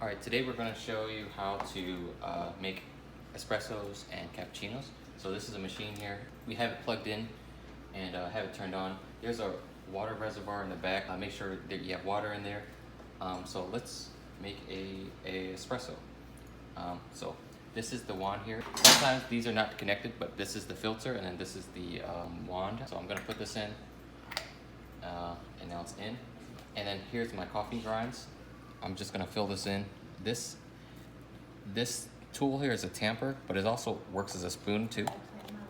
Alright, today we're going to show you how to make espressos and cappuccinos. So this is a machine here. We have it plugged in and have it turned on. There's a water reservoir in the back. Make sure that you have water in there. So let's make a espresso. So this is the wand here. Sometimes these are not connected, but this is the filter and then this is the wand. So I'm going to put this in and now it's in. And then here's my coffee grinds. I'm just gonna fill this in. This tool here is a tamper, but it also works as a spoon too.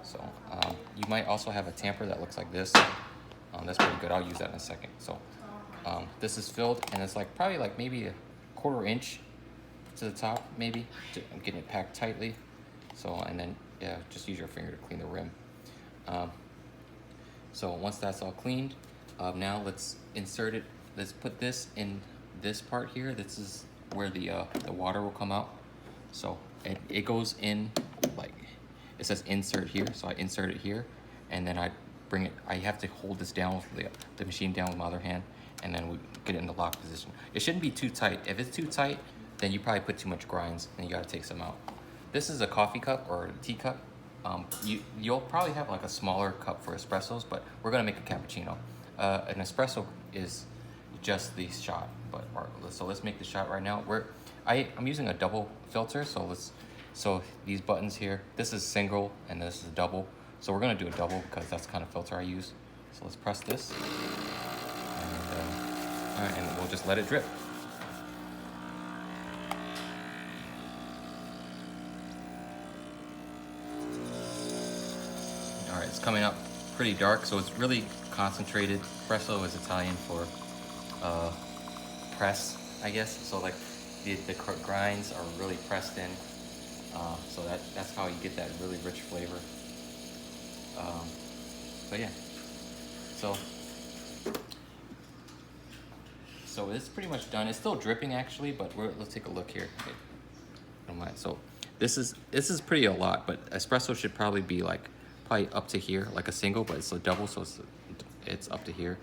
So you might also have a tamper that looks like this. That's pretty good. I'll use that in a second. So this is filled, and it's like probably like maybe a 1/4 inch to the top, maybe. I'm getting it packed tightly. So and then yeah, just use your finger to clean the rim. So once that's all cleaned, now let's insert it. Let's put this in this part here. This is where the water will come out. So it goes in, like it says insert here, so I insert it here, and then I bring it. I have to hold this down with the machine down with my other hand, and then we get it in the lock position. It shouldn't be too tight. If it's too tight, then you probably put too much grinds and you got to take some out. This is a coffee cup or a tea cup. You'll probably have like a smaller cup for espressos, but we're gonna make a cappuccino. An espresso is just the shot, so let's make the shot right now. I'm using a double filter, so these buttons here, this is single and this is a double, so we're gonna do a double because that's the kind of filter I use. So let's press this and all right, and we'll just let it drip. All right, it's coming up pretty dark, so it's really concentrated. Espresso is Italian for press, I guess. So like the grinds are really pressed in, so that's how you get that really rich flavor. But yeah, so it's pretty much done. It's still dripping actually, but let's take a look here. Okay. Don't mind. So this is pretty a lot, but espresso should probably be like up to here, like a single, but it's a double, so it's up to here.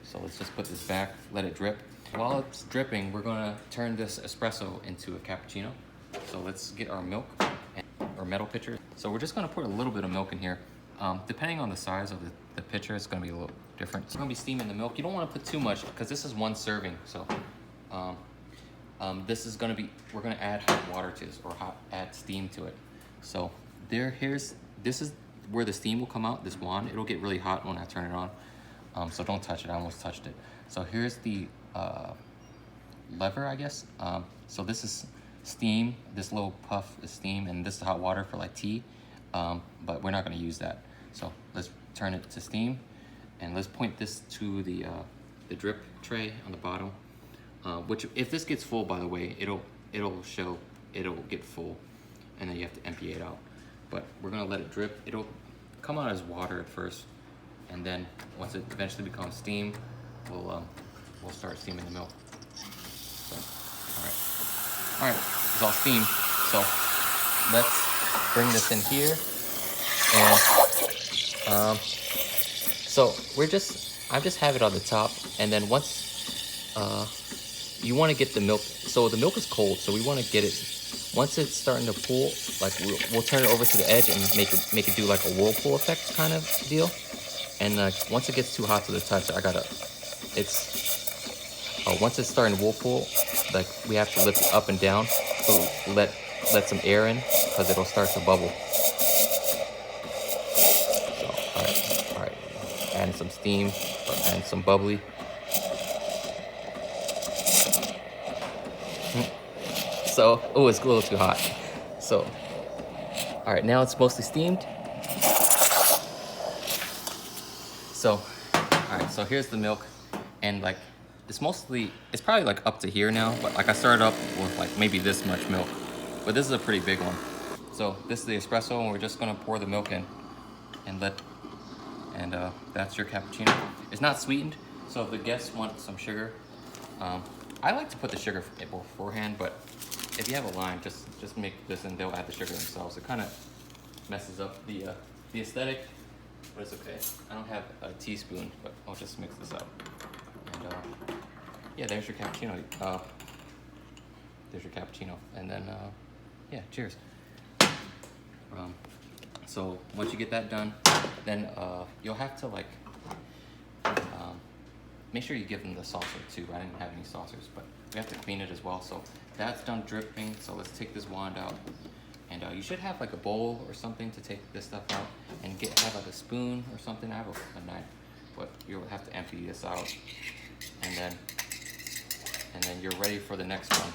So let's just put this back, let it drip. While it's dripping, we're gonna turn this espresso into a cappuccino. So let's get our milk and our metal pitcher. So we're just gonna put a little bit of milk in here. Depending on the size of the pitcher, it's gonna be a little different. So we're gonna be steaming the milk. You don't wanna put too much because this is 1 serving. So this is gonna be, we're gonna add hot water to this, or add steam to it. So this is where the steam will come out, this wand. It'll get really hot when I turn it on. So don't touch it, I almost touched it. So here's the lever, I guess. So this is steam, this little puff is steam, and this is hot water for like tea, but we're not gonna use that. So let's turn it to steam, and let's point this to the drip tray on the bottom, which if this gets full, by the way, it'll get full, and then you have to empty it out. But we're gonna let it drip. It'll come out as water at first, and then once it eventually becomes steam, we'll start steaming the milk. So, all right, it's all steam. So let's bring this in here, and so I just have it on the top, and then once you want to get the milk. So the milk is cold, so we want to get it. Once it's starting to pool, like we'll turn it over to the edge and make it do like a whirlpool effect kind of deal. And once it gets too hot to the touch, once it's starting to whirlpool, like we have to lift it up and down, so let some air in because it'll start to bubble. So all right, adding some steam and some bubbly. So, oh, it's a little too hot. So, all right, now it's mostly steamed. So, all right, so here's the milk, and like, it's probably like up to here now, but like I started up with like maybe this much milk, but this is a pretty big one. So this is the espresso, and we're just gonna pour the milk in, and that's your cappuccino. It's not sweetened, so if the guests want some sugar, I like to put the sugar beforehand, but if you have a lime, just make this and they'll add the sugar themselves. It kind of messes up the aesthetic, but it's okay. I don't have a teaspoon, but I'll just mix this up. And yeah, there's your cappuccino. there's your cappuccino. And then, yeah, cheers. So once you get that done, then you'll have to like, make sure you give them the saucer too. I didn't have any saucers, but we have to clean it as well. So that's done dripping. So let's take this wand out. And you should have like a bowl or something to take this stuff out, and have like a spoon or something. I have a knife, but you'll have to empty this out, and then you're ready for the next one.